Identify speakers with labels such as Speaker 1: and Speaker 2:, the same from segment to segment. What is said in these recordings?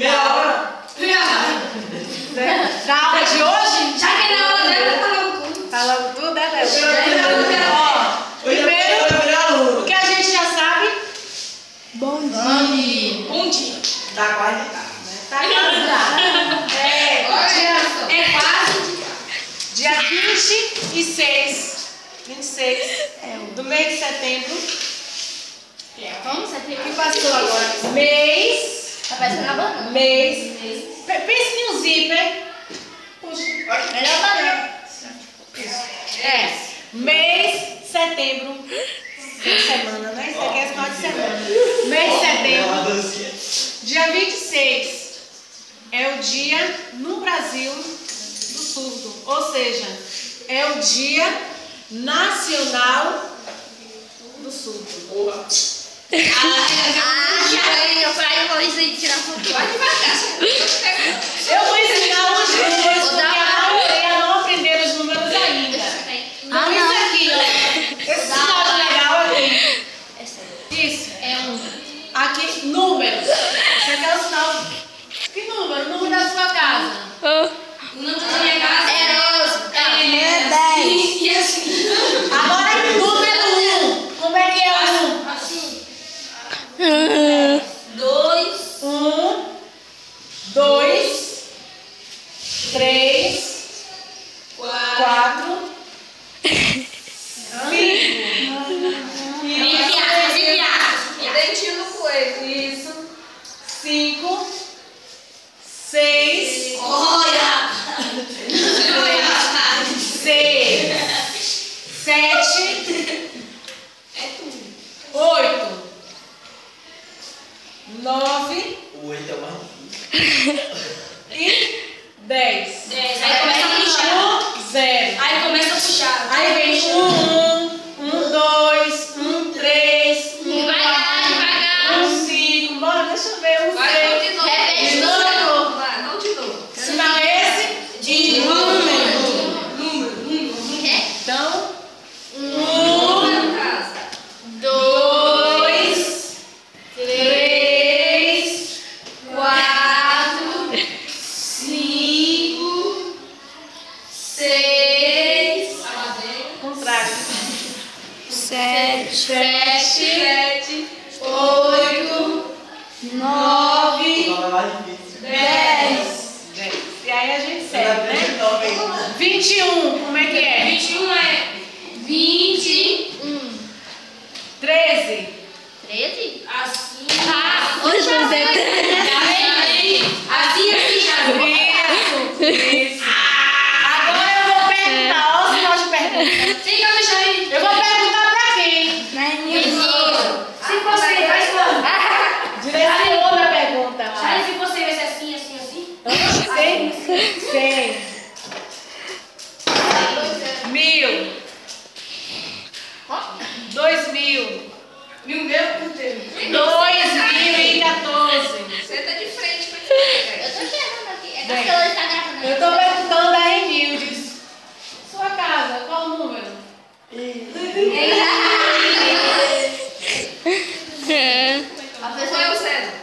Speaker 1: Meia hora.
Speaker 2: Da aula de hoje?
Speaker 3: Já que na aula dela, falou tudo.
Speaker 2: Falou tudo, né, Léo? Ó, primeiro, o que a gente já sabe?
Speaker 4: Bom dia.
Speaker 3: Bom dia.
Speaker 1: Tá quase.
Speaker 2: Tá quase.
Speaker 3: É quase.
Speaker 2: Dia 26 do mês de setembro.
Speaker 3: Vamos, você tem
Speaker 2: Que passou agora? Mês.
Speaker 3: Tá parecendo a banana.
Speaker 2: Mês. Pense em um zíper. Puxa.
Speaker 3: Melhor banana.
Speaker 2: É. Mês, setembro. Fim de semana, né? Isso aqui é final de semana. Mês de setembro. Dia 26 é o dia no Brasil do surdo. Ou seja, é o dia nacional do surdo.
Speaker 3: Eu vou tirar foto. Vai devagar.
Speaker 2: Eu vou ensinar os números porque a maioria não aprenderam os números ainda. Então isso aqui, ó. Esse sinal legal aqui. Isso.
Speaker 3: É um.
Speaker 2: Aqui, números. Isso aqui é o sinal. Que número? O número da sua casa.
Speaker 3: O número da minha casa é 11.
Speaker 4: É 10.
Speaker 3: E assim.
Speaker 2: Agora, número 1. Como é que é o 1?
Speaker 3: Assim. 2.
Speaker 2: 1, 2, 3, 4, 5.
Speaker 3: Dentinho no coelho.
Speaker 2: Isso. 5, 6,
Speaker 3: Olha!
Speaker 2: 6, 7, 8, 9
Speaker 1: O 8 é o mais difícil.
Speaker 2: e 10.
Speaker 3: Aí começa a puxar.
Speaker 2: 0.
Speaker 3: Aí começa a puxar.
Speaker 2: Aí vem 1, 2, 3, 4, 5. Bora, deixa eu ver.
Speaker 3: Vai, não
Speaker 2: 6.
Speaker 3: de novo. Repete
Speaker 2: De
Speaker 3: tudo
Speaker 2: novo.
Speaker 3: de novo. Vai, não de novo.
Speaker 2: Sinal esse?
Speaker 3: De número. Número.
Speaker 2: Então,
Speaker 3: Número na casa.
Speaker 2: 2, 3,
Speaker 3: 4, 5, 6,
Speaker 2: contrário.
Speaker 4: 7,
Speaker 2: 7, 8, 9,
Speaker 1: O nome é mais difícil.
Speaker 2: 10. E aí a gente segue, né? 21, como é que é?
Speaker 3: 21 é 21.
Speaker 2: 13.
Speaker 3: 13? Assim.
Speaker 4: Hoje não tem
Speaker 3: Assim já.
Speaker 2: Isso. Agora eu vou perguntar, olha o sinal de pergunta.
Speaker 3: Fica no chão.
Speaker 2: Eu vou perguntar pra quem?
Speaker 3: Se você vai falar.
Speaker 2: Direciona a pergunta.
Speaker 3: Aí se você vai ser assim, assim, assim.
Speaker 2: Sei. 1000. 2000.
Speaker 3: Mil meu, não teve.
Speaker 2: 2014.
Speaker 3: Você tá de frente pra ti. Eu tô chegando aqui. É que
Speaker 2: Bem,
Speaker 3: a celular tá gravando.
Speaker 2: Eu tô perguntando a Emildes. Sua casa, qual o número?
Speaker 3: A pessoa é o César.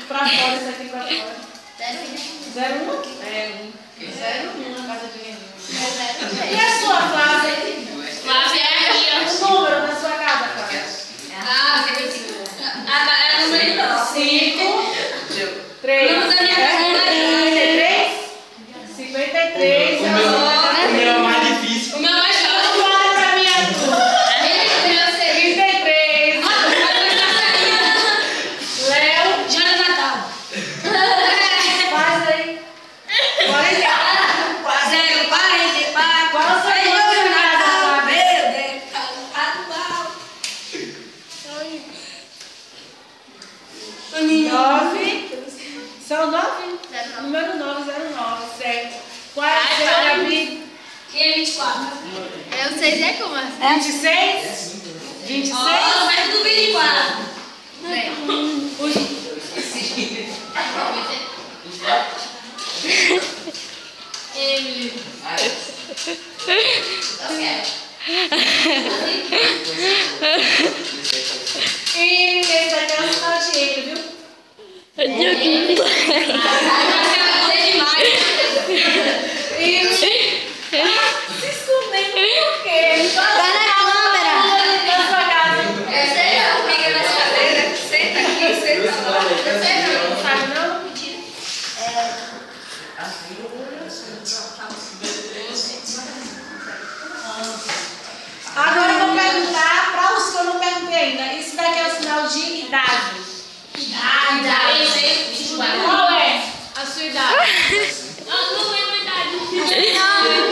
Speaker 2: Pra fora, isso aqui pra fora. 01? É 01 na casa de Emildes. E a sua Flávia?
Speaker 3: Flávia é aqui,
Speaker 2: O número da sua casa, Flávia?
Speaker 3: Ah, você vai seguir. É o número não.
Speaker 2: 5, 3.
Speaker 3: O número da minha casa é
Speaker 2: 53? 53.
Speaker 1: O meu é o mais difícil.
Speaker 3: O meu é
Speaker 2: Não fala pra mim a tua. 33. Léo,
Speaker 3: Dia do Natal.
Speaker 2: faz aí. 44.
Speaker 3: 044.
Speaker 2: Qual o seu número de casa, Flávia?
Speaker 3: Meu Deus.
Speaker 2: 9. São 9? Número 909, certo. Qual é o seu, Gabi?
Speaker 3: Quem é 24?
Speaker 4: Eu sei dizer como é.
Speaker 2: 26? 26?
Speaker 3: Ó, vai tudo 24. Emily. Eu quero.
Speaker 2: E esse daqui é o sinal de ele, viu? E se escondendo por quê?
Speaker 4: Tá na câmera.
Speaker 2: Na sua casa.
Speaker 3: Senta comigo nessa cadeira. Senta aqui, senta lá.
Speaker 2: Não sabe não? Agora eu vou perguntar para os que eu não perguntei ainda. Isso daqui é o sinal de idade. Qual é a sua idade?
Speaker 3: Não lembro a idade.
Speaker 4: Não.